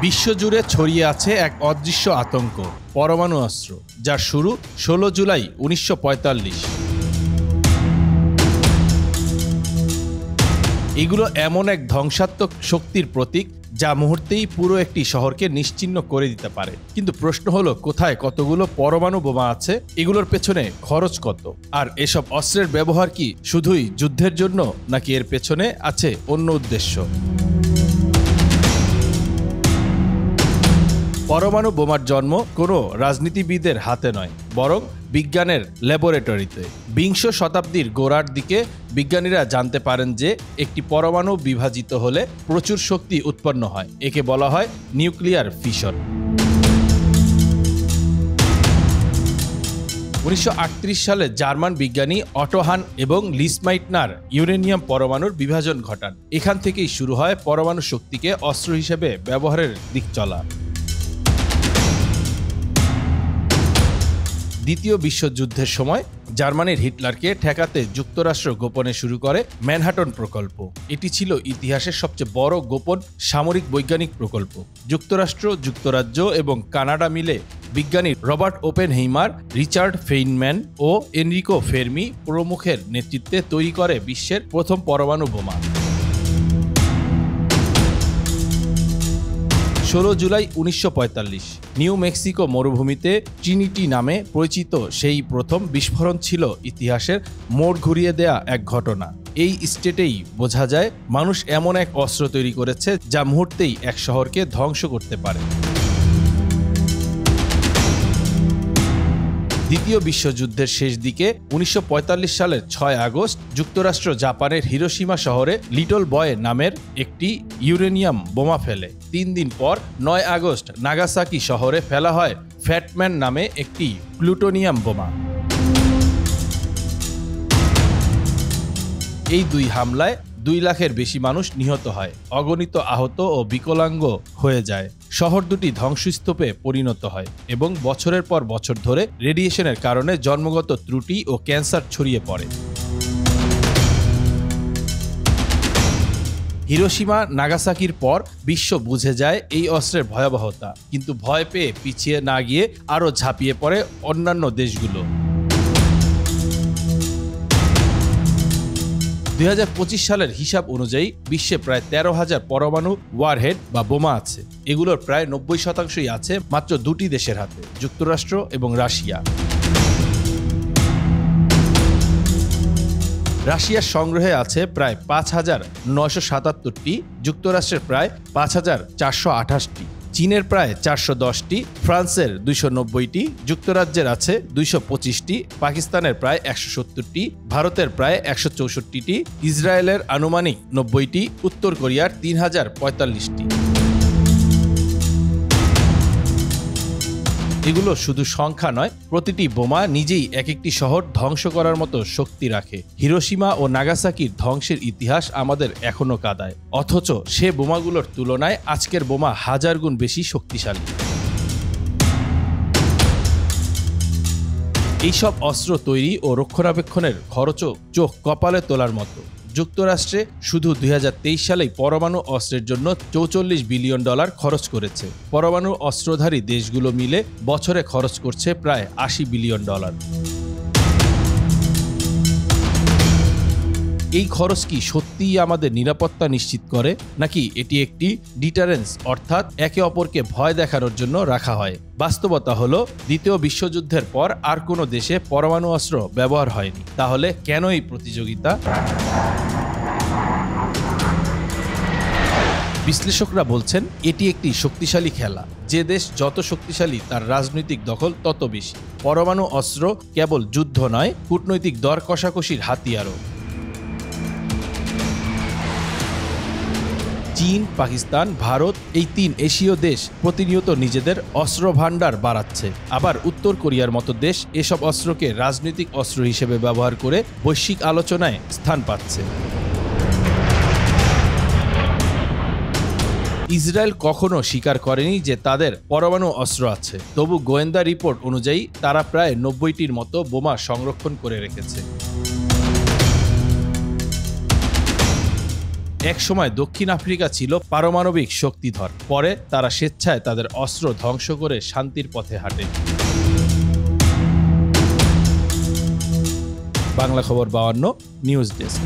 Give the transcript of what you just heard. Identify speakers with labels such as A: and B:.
A: বিশ্বজুড়ে ছড়িয়ে আছে এক অদৃশ্য আতঙ্ক, পরমাণু অস্ত্র, যার শুরু 16 জুলাই 1945। এগুলো এমন এক ধ্বংসাত্মক শক্তির প্রতীক যা মুহূর্তেই পুরো একটি শহরকে নিশ্চিহ্ন করে দিতে পারে। কিন্তু প্রশ্ন হলো, কোথায় কতগুলো পরমাণু বোমা আছে, এগুলোর পেছনে খরচ কত, আর এসব অস্ত্রের ব্যবহার কি শুধুই যুদ্ধের জন্য, নাকি এর পেছনে আছে অন্য উদ্দেশ্য? পরমাণু বোমার জন্ম কোনো রাজনীতিবিদের হাতে নয়, বরং বিজ্ঞানের ল্যাবরেটরিতে। বিংশ শতাব্দীর গোড়ার দিকে বিজ্ঞানীরা জানতে পারেন যে একটি পরমাণু বিভাজিত হলে প্রচুর শক্তি উৎপন্ন হয়। একে বলা হয় নিউক্লিয়ার ফিশন। 1938 সালে জার্মান বিজ্ঞানী অটো হান এবং লিস মাইটনার ইউরেনিয়াম পরমাণুর বিভাজন ঘটান। এখান থেকেই শুরু হয় পরমাণু শক্তিকে অস্ত্র হিসেবে ব্যবহারের দিক চলা। দ্বিতীয় বিশ্বযুদ্ধের সময় জার্মানির হিটলারকে ঠেকাতে যুক্তরাষ্ট্র গোপনে শুরু করে ম্যানহাটন প্রকল্প। এটি ছিল ইতিহাসের সবচেয়ে বড় গোপন সামরিক বৈজ্ঞানিক প্রকল্প। যুক্তরাষ্ট্র, যুক্তরাজ্য এবং কানাডা মিলে বিজ্ঞানী রবার্ট ওপেনহেইমার, রিচার্ড ফেইনম্যান ও এনরিকো ফেরমি প্রমুখের নেতৃত্বে তৈরি করে বিশ্বের প্রথম পরমাণু বোমা। 16 জুলাই 1945 নিউ মেক্সিকো মরুভূমিতে ট্রিনিটি নামে পরিচিত সেই প্রথম বিস্ফোরণ ছিল ইতিহাসের মোড় ঘুরিয়ে দেয়া এক ঘটনা। এই স্টেটেই বোঝা যায় মানুষ এমন এক অস্ত্র তৈরি করেছে যা মুহূর্তেই এক শহরকে ধ্বংস করতে পারে। দ্বিতীয় বিশ্বযুদ্ধের শেষ দিকে 1945 সালের 6 আগস্ট যুক্তরাষ্ট্র জাপানের হিরোশিমা শহরে লিটল বয় নামের একটি ইউরেনিয়াম বোমা ফেলে। 3 দিন পর 9 আগস্ট নাগাসাকি শহরে ফেলা হয় ফ্যাটম্যান নামে একটি প্লুটোনিয়াম বোমা। এই দুই হামলায় 2 লাখের বেশি মানুষ নিহত হয়, অগণিত আহত ও বিকলাঙ্গ হয়ে যায়। শহর দুটি ধ্বংসস্তূপে পরিণত হয় এবং বছরের পর বছর ধরে রেডিয়েশনের কারণে জন্মগত ত্রুটি ও ক্যান্সার ছড়িয়ে পড়ে। হিরোশিমা নাগাসাকির পর বিশ্ব বুঝে যায় এই অস্ত্রের ভয়াবহতা, কিন্তু ভয় পেয়ে পিছিয়ে না গিয়ে আরও ঝাঁপিয়ে পড়ে অন্যান্য দেশগুলো। 2025 সালের হিসাব অনুযায়ী বিশ্বে প্রায় 13,000 পরমাণু ওয়ারহেড বা বোমা আছে। এগুলোর প্রায় 90% আছে মাত্র 2টি দেশের হাতে, যুক্তরাষ্ট্র এবং রাশিয়া। রাশিয়ার সংগ্রহে আছে প্রায় 5,977টি, যুক্তরাষ্ট্রের প্রায় 5,428টি, চীনের প্রায় 410টি, ফ্রান্সের 290টি, যুক্তরাজ্যের আছে 225টি, পাকিস্তানের প্রায় 170টি, ভারতের প্রায় 164টি, ইসরায়েলের আনুমানিক 90টি, উত্তর কোরিয়ার 3045টি। এগুলো শুধু সংখ্যা নয়, প্রতিটি বোমা নিজেই এক একটি শহর ধ্বংস করার মতো শক্তি রাখে। হিরোশিমা ও নাগাসাকির ধ্বংসের ইতিহাস আমাদের এখনো কাঁদায়, অথচ সে বোমাগুলোর তুলনায় আজকের বোমা 1000 গুণ বেশি শক্তিশালী। এইসব অস্ত্র তৈরি ও রক্ষণাবেক্ষণের খরচও চোখ কপালে তোলার মতো। যুক্তরাষ্ট্রে শুধু 2023 সালেই পরমাণু অস্ত্রের জন্য $44 বিলিয়ন খরচ করেছে। পরমাণু অস্ত্রধারী দেশগুলো মিলে বছরে খরচ করছে প্রায় $80 বিলিয়ন। এই খরচ কি সত্যিই আমাদের নিরাপত্তা নিশ্চিত করে, নাকি এটি একটি ডিটারেন্স, অর্থাৎ একে অপরকে ভয় দেখানোর জন্য রাখা হয়? বাস্তবতা হলো, দ্বিতীয় বিশ্বযুদ্ধের পর আর কোনো দেশে পরমাণু অস্ত্র ব্যবহার হয়নি। তাহলে কেন এই প্রতিযোগিতা? বিশ্লেষকরা বলছেন এটি একটি শক্তিশালী খেলা। যে দেশ যত শক্তিশালী তার রাজনৈতিক দখল তত বেশি। পরমাণু অস্ত্র কেবল যুদ্ধ নয়, কূটনৈতিক দর কষাকষির হাতিয়ারও। চীন, পাকিস্তান, ভারত, এই 3 এশীয় দেশ প্রতিনিয়ত নিজেদের অস্ত্র ভান্ডার বাড়াচ্ছে। আবার উত্তর কোরিয়ার মতো দেশ এসব অস্ত্রকে রাজনৈতিক অস্ত্র হিসেবে ব্যবহার করে বৈশ্বিক আলোচনায় স্থান পাচ্ছে। ইসরায়েল কখনো স্বীকার করেনি যে তাদের পরমাণু অস্ত্র আছে, তবু গোয়েন্দা রিপোর্ট অনুযায়ী তারা প্রায় 90টির মতো বোমা সংরক্ষণ করে রেখেছে। একসময় দক্ষিণ আফ্রিকা ছিল পারমাণবিক শক্তিধর, পরে তারা স্বেচ্ছায় তাদের অস্ত্র ধ্বংস করে শান্তির পথে হাঁটে। বাংলা খবর 52 নিউজ ডেস্ক।